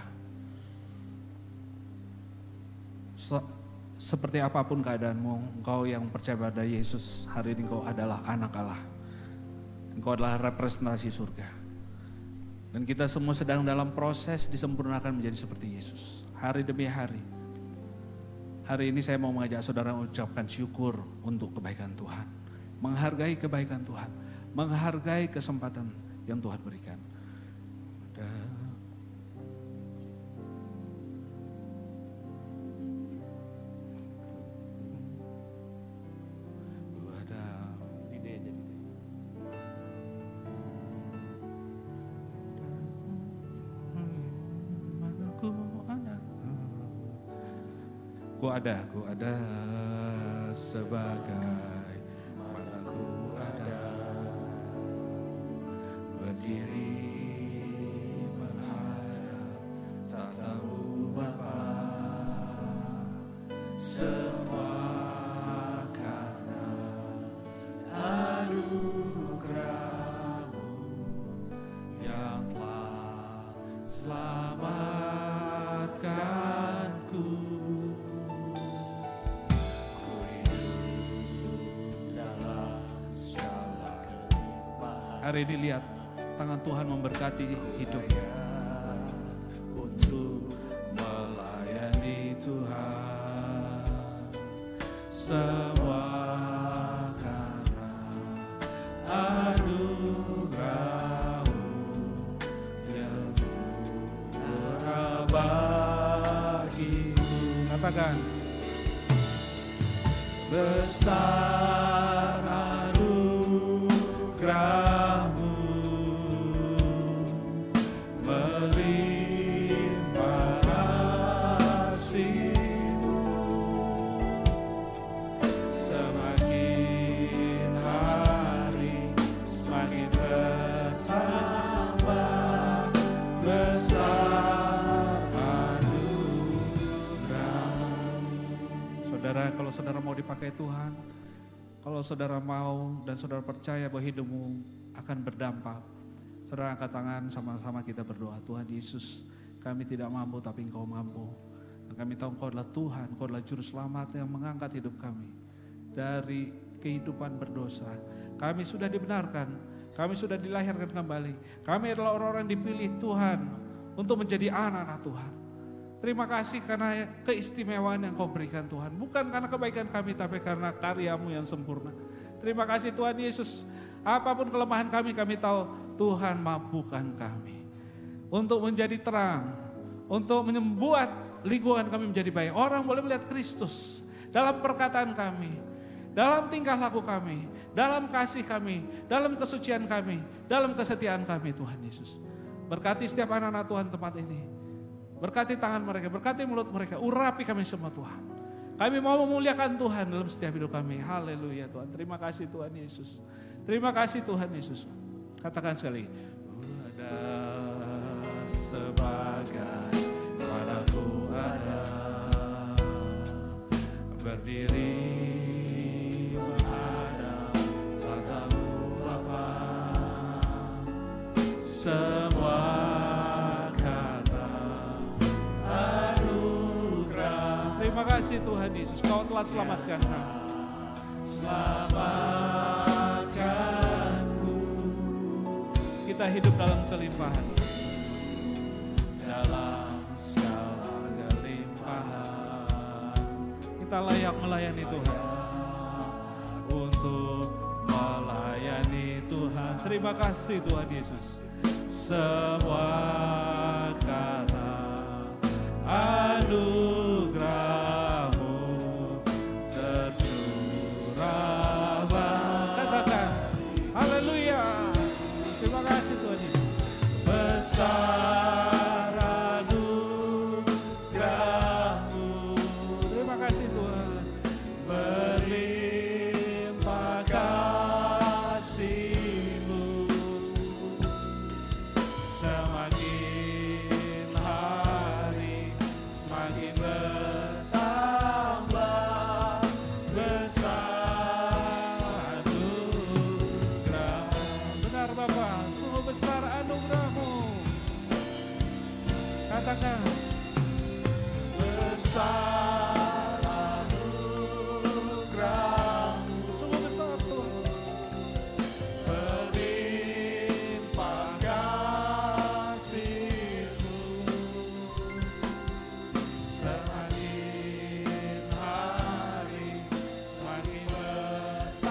Seperti apapun keadaanmu, engkau yang percaya pada Yesus, hari ini engkau adalah anak Allah. Engkau adalah representasi surga. Dan kita semua sedang dalam proses disempurnakan menjadi seperti Yesus. Hari demi hari. Hari ini saya mau mengajak saudara mengucapkan syukur untuk kebaikan Tuhan. Menghargai kebaikan Tuhan. Menghargai kesempatan yang Tuhan berikan. Ku ada sebagai mana ku ada berdiri menghadap tatamu Bapa, semua karena anugerah-Mu yang telah selamatkanku. Hari ini lihat tangan Tuhan memberkati hidupnya untuk melayani Tuhan. Semua karena anugerah-Mu yang murah bagiku. Katakan besar anugerah kalau saudara mau dipakai Tuhan, kalau saudara mau dan saudara percaya bahwa hidupmu akan berdampak, saudara angkat tangan sama-sama kita berdoa. Tuhan Yesus, kami tidak mampu tapi Engkau mampu. Dan kami tahu Engkau adalah Tuhan, Engkau adalah Juru Selamat yang mengangkat hidup kami dari kehidupan berdosa. Kami sudah dibenarkan, kami sudah dilahirkan kembali. Kami adalah orang-orang dipilih Tuhan untuk menjadi anak-anak Tuhan. Terima kasih karena keistimewaan yang Kau berikan Tuhan. Bukan karena kebaikan kami, tapi karena karya-Mu yang sempurna. Terima kasih Tuhan Yesus. Apapun kelemahan kami tahu Tuhan mampukan kami. Untuk menjadi terang, untuk membuat lingkungan kami menjadi baik. Orang boleh melihat Kristus dalam perkataan kami, dalam tingkah laku kami, dalam kasih kami, dalam kesucian kami, dalam kesetiaan kami Tuhan Yesus. Berkati setiap anak-anak Tuhan tempat ini. Berkati tangan mereka, berkati mulut mereka, urapi kami semua Tuhan. Kami mau memuliakan Tuhan dalam setiap hidup kami. Haleluya Tuhan. Terima kasih Tuhan Yesus. Terima kasih Tuhan Yesus. Katakan sekali. Ada sebagai padaku ada berdiri menghadap tatamu Bapa. Semua terima kasih Tuhan Yesus, Kau telah selamatkan kami. Selamatkanku. Kita hidup dalam kelimpahan. Dalam segala kelimpahan. Kita layak melayani Tuhan. Untuk melayani Tuhan. Terima kasih Tuhan Yesus. Semua karena anugerah-Mu tercurah. Katakan, haleluya. Terima kasih Tuhan Yesus. Besar anugerah-Mu. Terima kasih Tuhan. Berlimpah kasih-Mu. Semakin hari semakin bertambah besar anugerah. Benar Bapa, sungguh besar anugerah-Mu. Katakan, besar anugerah-Mu. Sungguh besar Tuhan. Berlimpah kasih-Mu. Semakin hari semakin bertambah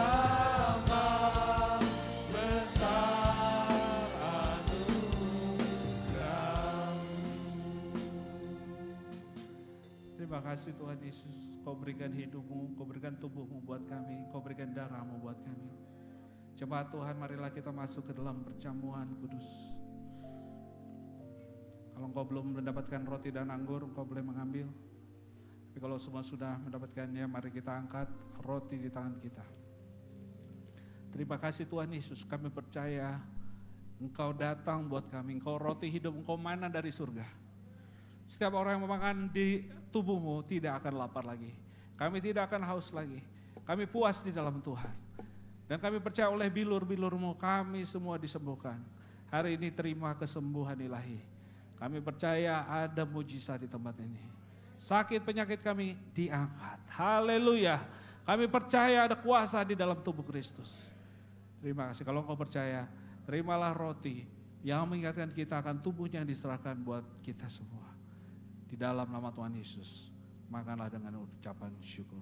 besar anugerah-Mu. Terima kasih Tuhan Yesus, Kau berikan hidup-Mu, Kau berikan tubuh-Mu buat kami, Kau berikan darah-Mu buat kami. Jemaat Tuhan, marilah kita masuk ke dalam perjamuan kudus. Kalau engkau belum mendapatkan roti dan anggur, engkau boleh mengambil. Tapi kalau semua sudah mendapatkannya, mari kita angkat roti di tangan kita. Terima kasih Tuhan Yesus, kami percaya Engkau datang buat kami. Engkau roti hidup, Engkau mana dari surga. Setiap orang yang memakan di tubuh-Mu tidak akan lapar lagi. Kami tidak akan haus lagi. Kami puas di dalam Tuhan. Dan kami percaya oleh bilur-bilur-Mu kami semua disembuhkan. Hari ini terima kesembuhan ilahi. Kami percaya ada mujizat di tempat ini. Sakit penyakit kami diangkat. Haleluya. Kami percaya ada kuasa di dalam tubuh Kristus. Terima kasih. Kalau engkau percaya, terimalah roti yang mengingatkan kita akan tubuhnya yang diserahkan buat kita semua. Di dalam nama Tuhan Yesus, makanlah dengan ucapan syukur.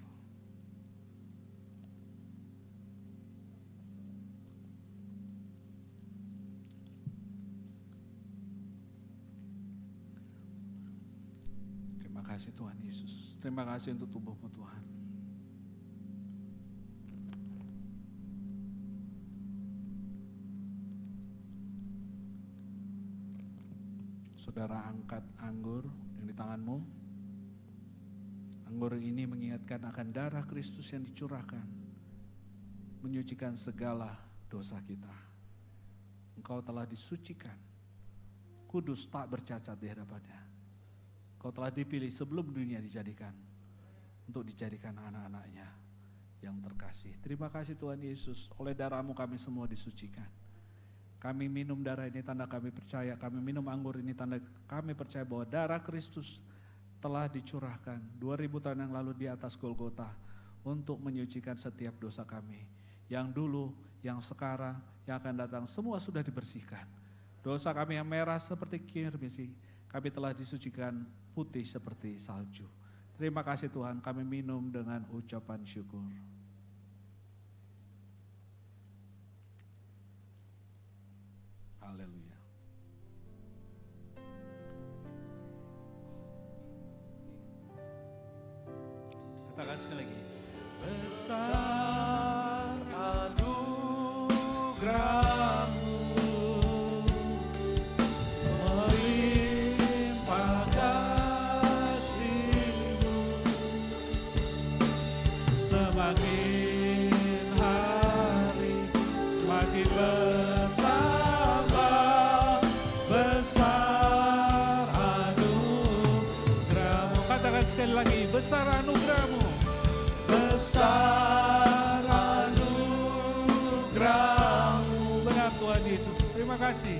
Terima kasih Tuhan Yesus. Terima kasih untuk tubuh-Mu Tuhan. Saudara angkat anggur yang di tanganmu. Anggur ini mengingatkan akan darah Kristus yang dicurahkan, menyucikan segala dosa kita. Engkau telah disucikan, kudus tak bercacat di hadapannya. Engkau telah dipilih sebelum dunia dijadikan, untuk dijadikan anak-anaknya yang terkasih. Terima kasih Tuhan Yesus, oleh darah-Mu kami semua disucikan. Kami minum darah ini tanda kami percaya, kami minum anggur ini tanda kami percaya bahwa darah Kristus telah dicurahkan 2000 tahun yang lalu di atas Golgota untuk menyucikan setiap dosa kami. Yang dulu, yang sekarang, yang akan datang semua sudah dibersihkan. Dosa kami yang merah seperti kirmisi kami telah disucikan putih seperti salju. Terima kasih Tuhan, kami minum dengan ucapan syukur. Haleluya. Katakan sekali lagi. Besar anugerah-Mu, melimpah kasih-Mu, semakin hari semakin bertambah. Besar anugerah-Mu. Katakan sekali lagi, besar anugerah-Mu. Besar anugerah-Mu. Benar Tuhan Yesus, terima kasih.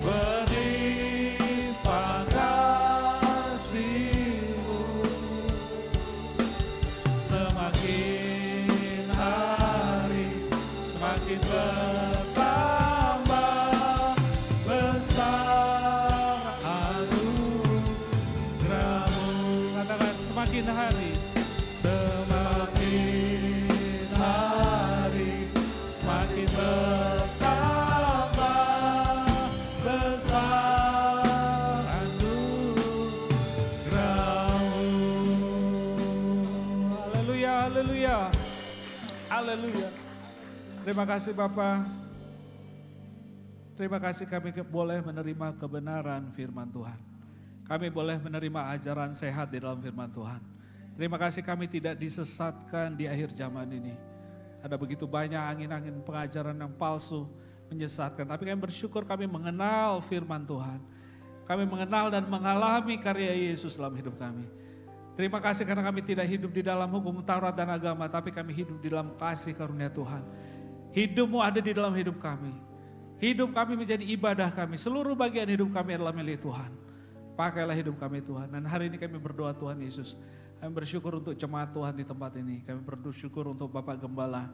Berlimpah kasih-Mu, semakin hari semakin bertambah. Besar anugerah-Mu. Katakan semakin hari. Semakin hari semakin bertambah. Besar anugerah-Mu. Haleluya, haleluya, haleluya. Terima kasih Bapa. Terima kasih kami boleh menerima kebenaran firman Tuhan. Kami boleh menerima ajaran sehat di dalam firman Tuhan. Terima kasih kami tidak disesatkan di akhir zaman ini. Ada begitu banyak angin-angin pengajaran yang palsu menyesatkan. Tapi kami bersyukur kami mengenal firman Tuhan. Kami mengenal dan mengalami karya Yesus dalam hidup kami. Terima kasih karena kami tidak hidup di dalam hukum Taurat dan agama. Tapi kami hidup di dalam kasih karunia Tuhan. Hidup-Mu ada di dalam hidup kami. Hidup kami menjadi ibadah kami. Seluruh bagian hidup kami adalah milik Tuhan. Pakailah hidup kami Tuhan. Dan hari ini kami berdoa Tuhan Yesus. Kami bersyukur untuk jemaat Tuhan di tempat ini. Kami bersyukur untuk Bapak Gembala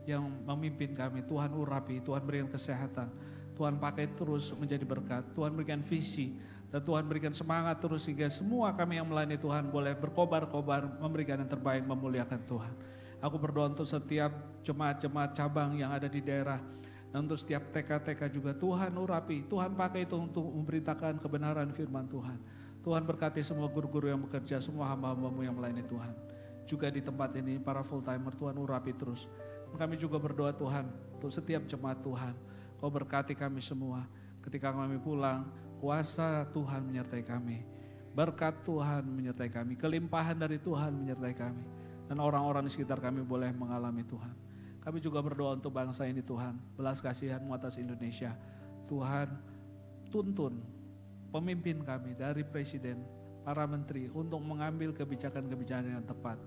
yang memimpin kami. Tuhan urapi, Tuhan berikan kesehatan. Tuhan pakai terus menjadi berkat. Tuhan berikan visi. Dan Tuhan berikan semangat terus sehingga semua kami yang melayani Tuhan boleh berkobar-kobar, memberikan yang terbaik, memuliakan Tuhan. Aku berdoa untuk setiap jemaat-jemaat cabang yang ada di daerah. Dan untuk setiap TK-TK juga Tuhan urapi. Tuhan pakai itu untuk memberitakan kebenaran firman Tuhan. Tuhan berkati semua guru-guru yang bekerja, semua hamba-hamba-Mu yang melayani Tuhan. Juga di tempat ini para full timer Tuhan urapi terus. Kami juga berdoa Tuhan untuk setiap jemaat Tuhan. Kau berkati kami semua. Ketika kami pulang, kuasa Tuhan menyertai kami. Berkat Tuhan menyertai kami. Kelimpahan dari Tuhan menyertai kami. Dan orang-orang di sekitar kami boleh mengalami Tuhan. Kami juga berdoa untuk bangsa ini Tuhan. Belas kasihan-Mu atas Indonesia. Tuhan tuntun pemimpin kami dari presiden, para menteri untuk mengambil kebijakan-kebijakan yang tepat.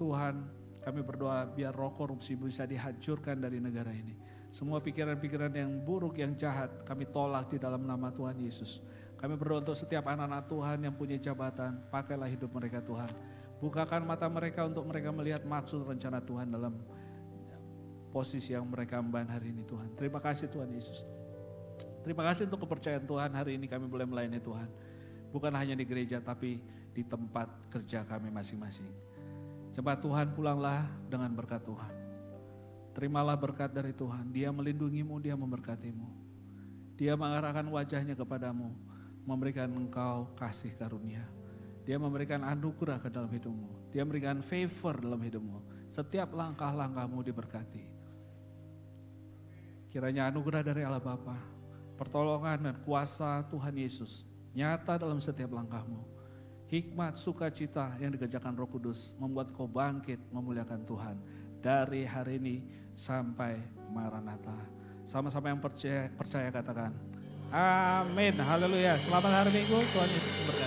Tuhan, kami berdoa biar roh korupsi bisa dihancurkan dari negara ini. Semua pikiran-pikiran yang buruk, yang jahat, kami tolak di dalam nama Tuhan Yesus. Kami berdoa untuk setiap anak-anak Tuhan yang punya jabatan, pakailah hidup mereka Tuhan. Bukakan mata mereka untuk mereka melihat maksud rencana Tuhan dalam posisi yang mereka emban hari ini Tuhan. Terima kasih Tuhan Yesus. Terima kasih untuk kepercayaan Tuhan, hari ini kami boleh melayani Tuhan. Bukan hanya di gereja tapi di tempat kerja kami masing-masing. Jemaat Tuhan, pulanglah dengan berkat Tuhan. Terimalah berkat dari Tuhan, Dia melindungi-Mu, Dia memberkati-Mu. Dia mengarahkan wajahnya kepadamu, memberikan engkau kasih karunia. Dia memberikan anugerah ke dalam hidupmu. Dia memberikan favor dalam hidupmu. Setiap langkah-langkahmu diberkati. Kiranya anugerah dari Allah Bapa, pertolongan dan kuasa Tuhan Yesus nyata dalam setiap langkahmu. Hikmat, sukacita yang dikerjakan Roh Kudus membuat kau bangkit memuliakan Tuhan dari hari ini sampai Maranatha. Sama-sama yang percaya katakan amin. Haleluya. Selamat hari Minggu, Tuhan Yesus memberkati.